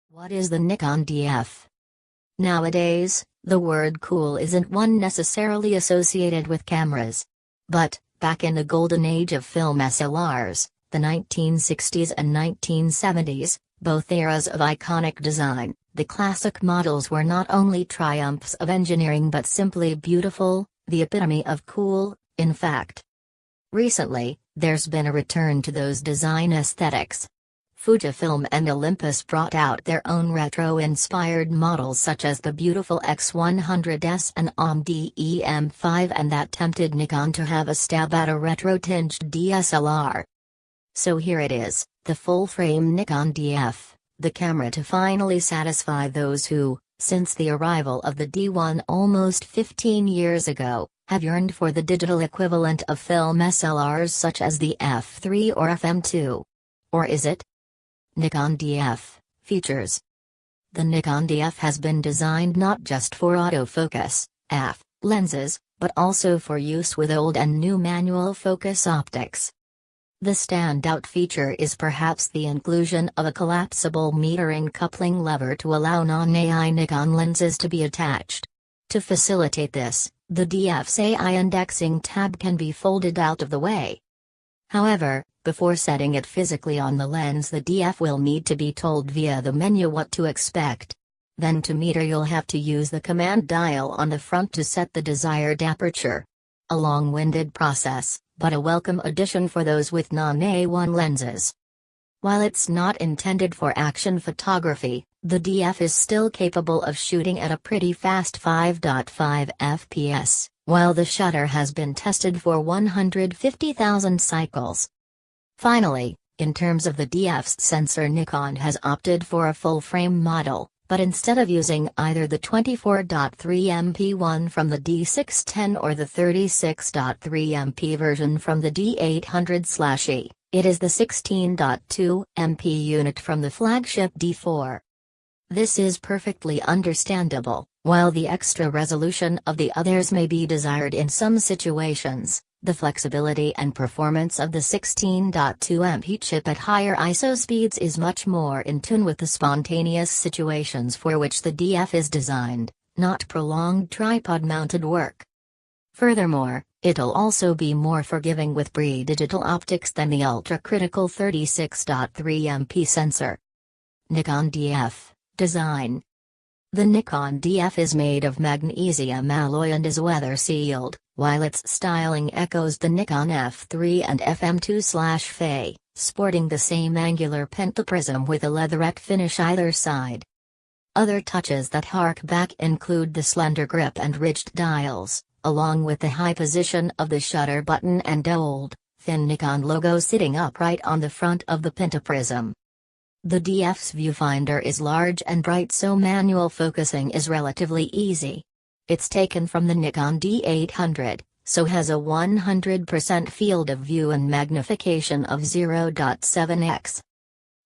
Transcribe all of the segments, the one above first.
What is the Nikon DF? Nowadays, the word cool isn't one necessarily associated with cameras. But, back in the golden age of film SLRs, the 1960s and 1970s, both eras of iconic design, the classic models were not only triumphs of engineering but simply beautiful, the epitome of cool, in fact. Recently, there's been a return to those design aesthetics. Fujifilm and Olympus brought out their own retro-inspired models such as the beautiful X100S and AMD EM5, and that tempted Nikon to have a stab at a retro-tinged DSLR. So here it is, the full-frame Nikon DF, the camera to finally satisfy those who, since the arrival of the D1 almost 15 years ago, have yearned for the digital equivalent of film SLRs such as the F3 or FM2. Or is it? Nikon DF features. The Nikon DF has been designed not just for autofocus (AF) lenses, but also for use with old and new manual focus optics. The standout feature is perhaps the inclusion of a collapsible metering coupling lever to allow non-AI Nikon lenses to be attached. To facilitate this, the DF's AI indexing tab can be folded out of the way. However, before setting it physically on the lens, the DF will need to be told via the menu what to expect. Then to meter, you'll have to use the command dial on the front to set the desired aperture. A long-winded process, but a welcome addition for those with non-A1 lenses. While it's not intended for action photography, the DF is still capable of shooting at a pretty fast 5.5 fps, while the shutter has been tested for 150,000 cycles. Finally, in terms of the DF's sensor, Nikon has opted for a full-frame model, but instead of using either the 24.3MP one from the D610 or the 36.3MP version from the D800/E, it is the 16.2MP unit from the flagship D4. This is perfectly understandable. While the extra resolution of the others may be desired in some situations, the flexibility and performance of the 16.2MP chip at higher ISO speeds is much more in tune with the spontaneous situations for which the DF is designed, not prolonged tripod-mounted work. Furthermore, it'll also be more forgiving with pre-digital optics than the ultra-critical 36.3MP sensor. Nikon DF design. The Nikon DF is made of magnesium alloy and is weather-sealed, while its styling echoes the Nikon F3 and FM2/Fe, sporting the same angular pentaprism with a leatherette finish either side. Other touches that hark back include the slender grip and ridged dials, along with the high position of the shutter button and old, thin Nikon logo sitting upright on the front of the pentaprism. The DF's viewfinder is large and bright, so manual focusing is relatively easy. It's taken from the Nikon D800, so has a 100% field of view and magnification of 0.7x.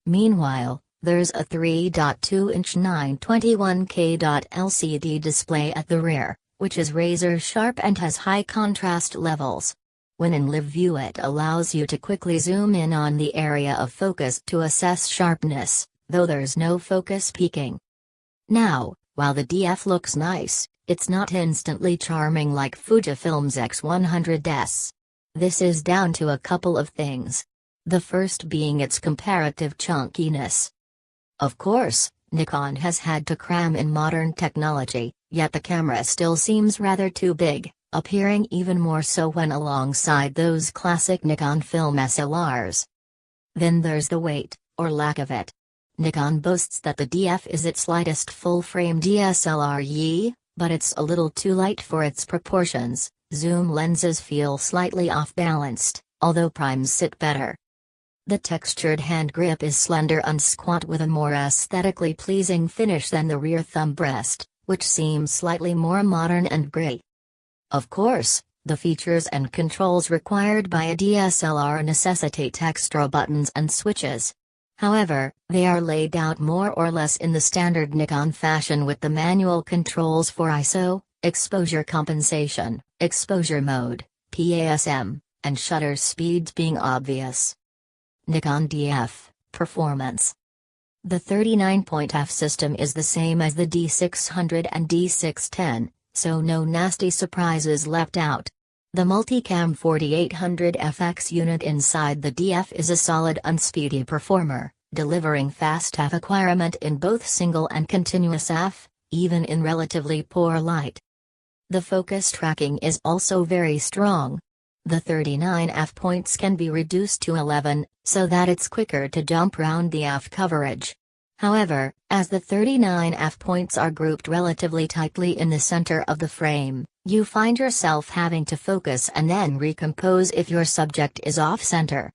Meanwhile, there's a 3.2-inch 921K LCD display at the rear, which is razor sharp and has high contrast levels. When in live view, it allows you to quickly zoom in on the area of focus to assess sharpness, though there's no focus peaking. Now, while the DF looks nice, it's not instantly charming like Fujifilm's X100S. This is down to a couple of things. The first being its comparative chunkiness. Of course, Nikon has had to cram in modern technology, yet the camera still seems rather too big, appearing even more so when alongside those classic Nikon film SLRs. Then there's the weight, or lack of it. Nikon boasts that the DF is its lightest full-frame DSLR, but it's a little too light for its proportions. Zoom lenses feel slightly off-balanced, although primes sit better. The textured hand grip is slender and squat with a more aesthetically pleasing finish than the rear thumb rest, which seems slightly more modern and gray. Of course, the features and controls required by a DSLR necessitate extra buttons and switches. However, they are laid out more or less in the standard Nikon fashion, with the manual controls for ISO, exposure compensation, exposure mode, PASM, and shutter speeds being obvious. Nikon DF performance. The 39-point F system is the same as the D600 and D610, so no nasty surprises left out. The multicam 4800 FX unit inside the DF is a solid unspeedy performer, delivering fast F acquirement in both single and continuous F, even in relatively poor light. The focus tracking is also very strong. The 39 F points can be reduced to 11, so that it's quicker to jump round the F coverage. However, as the 39 F points are grouped relatively tightly in the center of the frame, you find yourself having to focus and then recompose if your subject is off-center.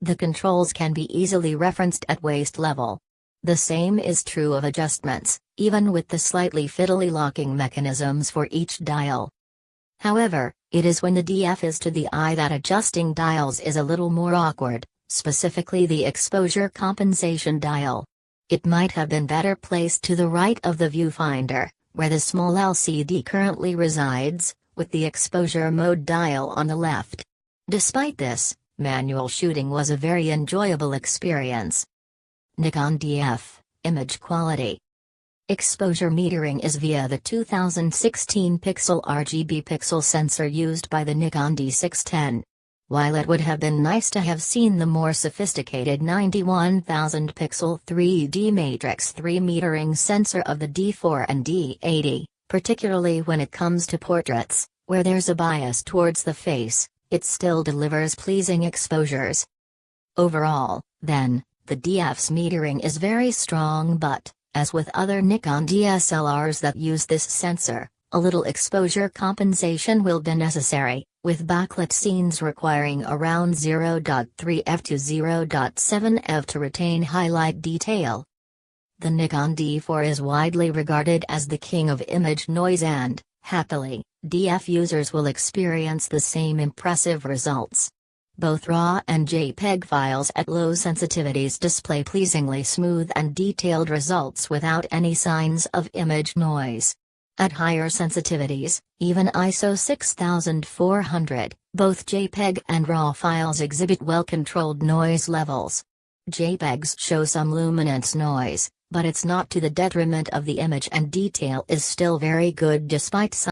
The controls can be easily referenced at waist level. The same is true of adjustments, even with the slightly fiddly locking mechanisms for each dial. However, it is when the DF is to the eye that adjusting dials is a little more awkward, specifically the exposure compensation dial. It might have been better placed to the right of the viewfinder, where the small LCD currently resides, with the exposure mode dial on the left. Despite this, manual shooting was a very enjoyable experience. Nikon DF, image quality. Exposure metering is via the 2016 pixel RGB pixel sensor used by the Nikon D610. While it would have been nice to have seen the more sophisticated 91,000 pixel 3D Matrix 3 metering sensor of the D4 and D80, particularly when it comes to portraits, where there's a bias towards the face, it still delivers pleasing exposures. Overall, then, the DF's metering is very strong, but, as with other Nikon DSLRs that use this sensor, a little exposure compensation will be necessary, with backlit scenes requiring around 0.3 f to 0.7 f to retain highlight detail. The Nikon D4 is widely regarded as the king of image noise and, happily, DF users will experience the same impressive results. Both RAW and JPEG files at low sensitivities display pleasingly smooth and detailed results without any signs of image noise. At higher sensitivities, even ISO 6400, both JPEG and RAW files exhibit well-controlled noise levels. JPEGs show some luminance noise, but it's not to the detriment of the image, and detail is still very good despite some